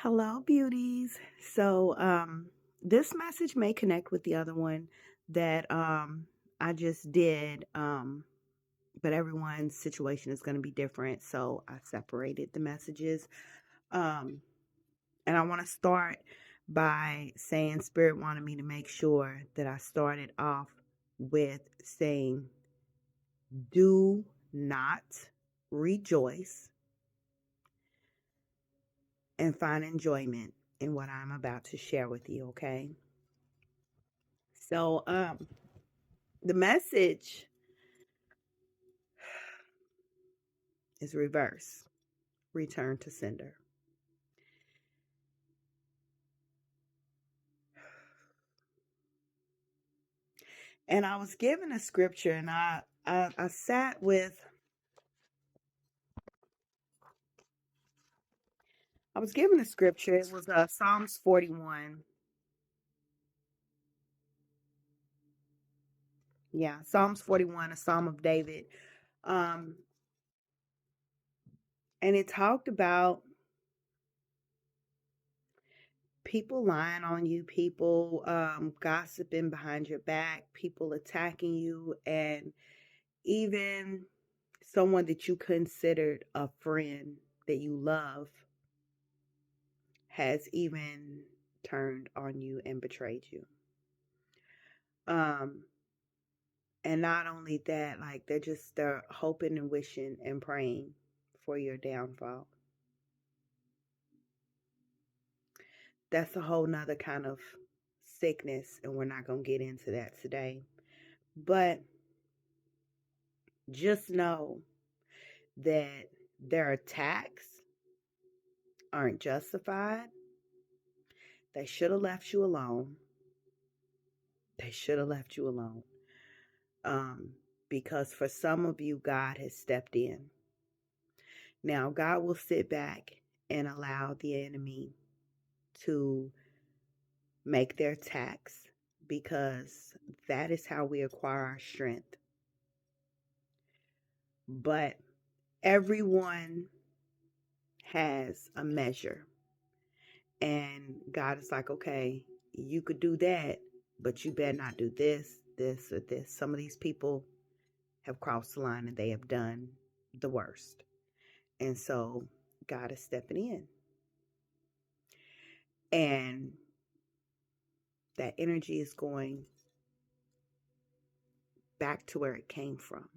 Hello, beauties. This message may connect with the other one that I just did, but everyone's situation is going to be different. So I separated the messages. Um, and I want to start by saying Spirit wanted me to make sure that I started off with saying, do not rejoice and find enjoyment in what I'm about to share with you, okay? So, the message is reverse, return to sender. And I was given a scripture, and I sat with. I was given a scripture. It was Psalms 41. Yeah, Psalms 41, a Psalm of David. Um, and it talked about people lying on you, people gossiping behind your back, people attacking you, and even someone that you considered a friend that you love has even turned on you and betrayed you. Um, and not only that, like they're hoping and wishing and praying for your downfall. That's a whole nother kind of sickness, and we're not gonna get into that today. But just know that their attacks aren't justified. They should have left you alone. They should have left you alone. Um, because for some of you, God has stepped in. Now, God will sit back and allow the enemy to make their attacks because that is how we acquire our strength. But everyone has a measure. And God is like, okay, you could do that, but you better not do this, this, or this. Some of these people have crossed the line and they have done the worst. And so God is stepping in. And that energy is going back to where it came from.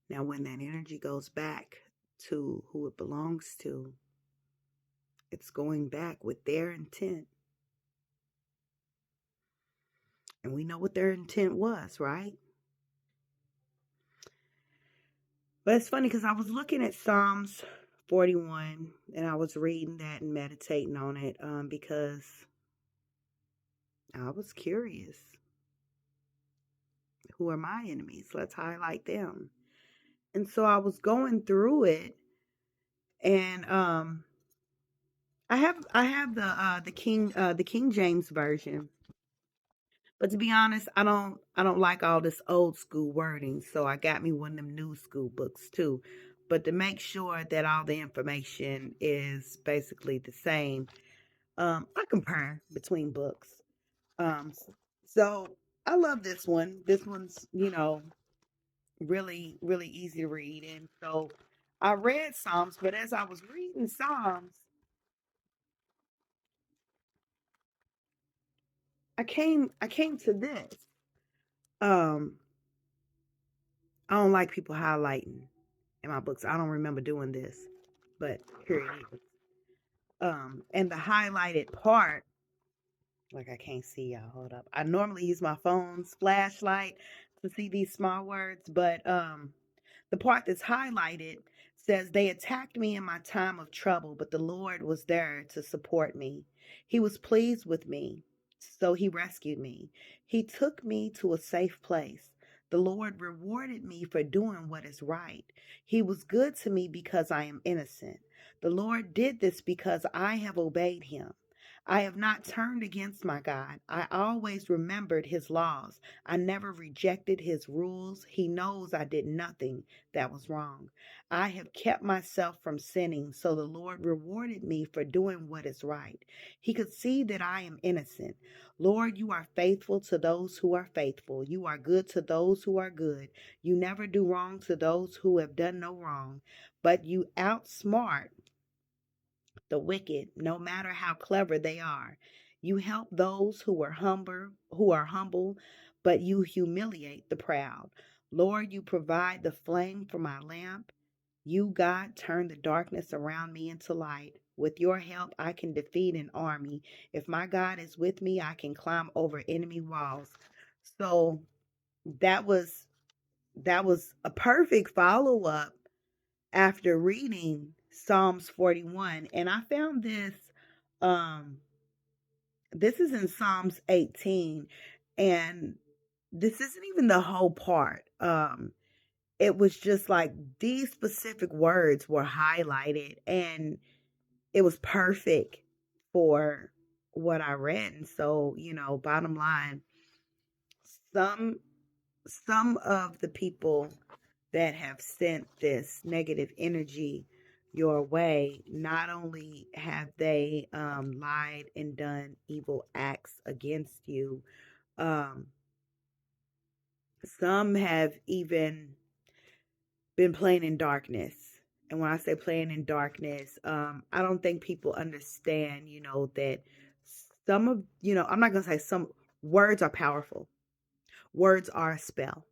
Now, when that energy goes back to who it belongs to, it's going back with their intent. And we know what their intent was, right? But it's funny because I was looking at Psalms 41 and I was reading that and meditating on it because I was curious. Who are my enemies? Let's highlight them. And so I was going through it, and I have the King James version. But to be honest, I don't like all this old school wording, so I got me one of them new school books too. But to make sure that all the information is basically the same, I compare between books. Um, so I love this one. This one's really really easy to read, and so I read Psalms. But as I was reading Psalms, I came to this. Um, I don't like people highlighting in my books. I don't remember doing this, but here it is. And the highlighted part, like I can't see y'all. Hold up. I normally use my phone's flashlight to see these small words, but the part that's highlighted says, they attacked me in my time of trouble, but the Lord was there to support me. He was pleased with me, so he rescued me. He took me to a safe place. The Lord rewarded me for doing what is right. He was good to me because I am innocent. The Lord did this because I have obeyed him. I have not turned against my God. I always remembered his laws. I never rejected his rules. He knows I did nothing that was wrong. I have kept myself from sinning, so the Lord rewarded me for doing what is right. He could see that I am innocent. Lord, you are faithful to those who are faithful. You are good to those who are good. You never do wrong to those who have done no wrong, but you outsmart the wicked, no matter how clever they are. You help those who are humble, but you humiliate the proud. Lord, you provide the flame for my lamp. You, God, turn the darkness around me into light. With your help, I can defeat an army. If my God is with me, I can climb over enemy walls. So that was a perfect follow-up after reading Psalms 41. And I found um this is in Psalms 18, and this isn't even the whole part. It was just like these specific words were highlighted, and it was perfect for what I read. And so, bottom line, some some of the people that have sent this negative energy your way, not only have they lied and done evil acts against you, um, some have even been playing in darkness. And when I say playing in darkness, I don't think people understand, that some of, I'm not going to say some words are powerful. Words are a spell.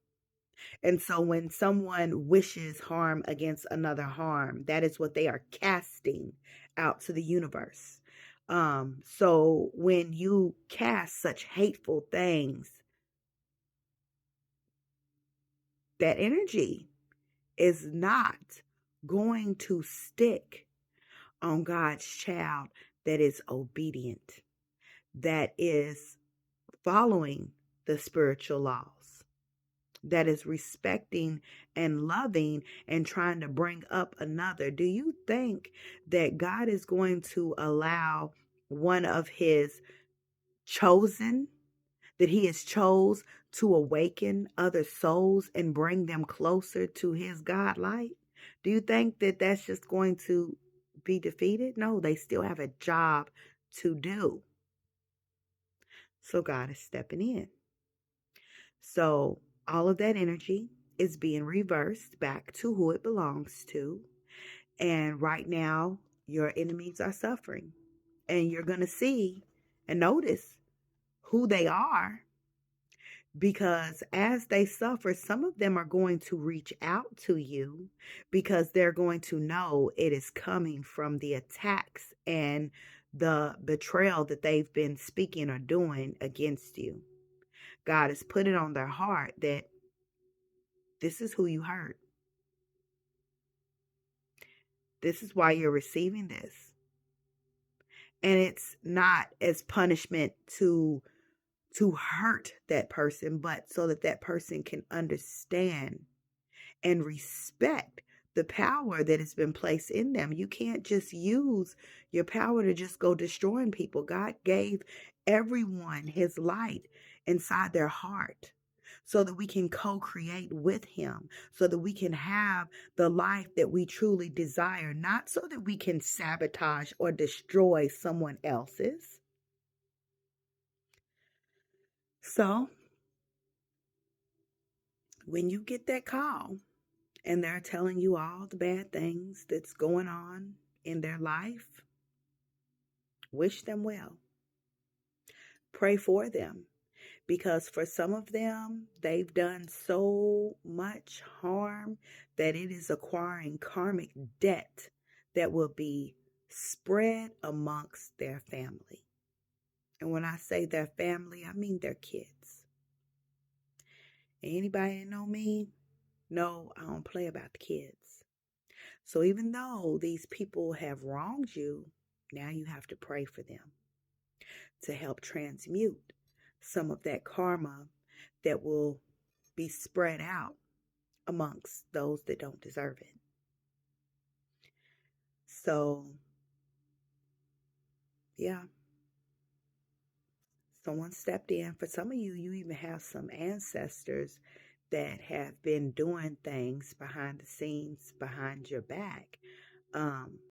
And so when someone wishes harm against another harm, that is what they are casting out to the universe. So when you cast such hateful things, that energy is not going to stick on God's child that is obedient, that is following the spiritual laws, that is respecting and loving and trying to bring up another. Do you think that God is going to allow one of his chosen, that he has chose, to awaken other souls and bring them closer to his God light? Do you think that that's just going to be defeated? No, they still have a job to do. So God is stepping in. So all of that energy is being reversed back to who it belongs to. And right now, your enemies are suffering. And you're going to see and notice who they are, because as they suffer, some of them are going to reach out to you because they're going to know it is coming from the attacks and the betrayal that they've been speaking or doing against you. God has put it on their heart that this is who you hurt. This is why you're receiving this. And it's not as punishment to hurt that person, but so that that person can understand and respect the power that has been placed in them. You can't just use your power to just go destroying people. God gave everyone his light inside their heart so that we can co-create with him, so that we can have the life that we truly desire, not so that we can sabotage or destroy someone else's. So when you get that call and they're telling you all the bad things that's going on in their life, wish them well. Pray for them, because for some of them, they've done so much harm that it is acquiring karmic debt that will be spread amongst their family. And when I say their family, I mean their kids. Anybody that know me, know I don't play about the kids. So even though these people have wronged you, now you have to pray for them to help transmute some of that karma that will be spread out amongst those that don't deserve it. So, yeah, Someone stepped in. For some of you, you even have some ancestors that have been doing things behind the scenes, behind your back.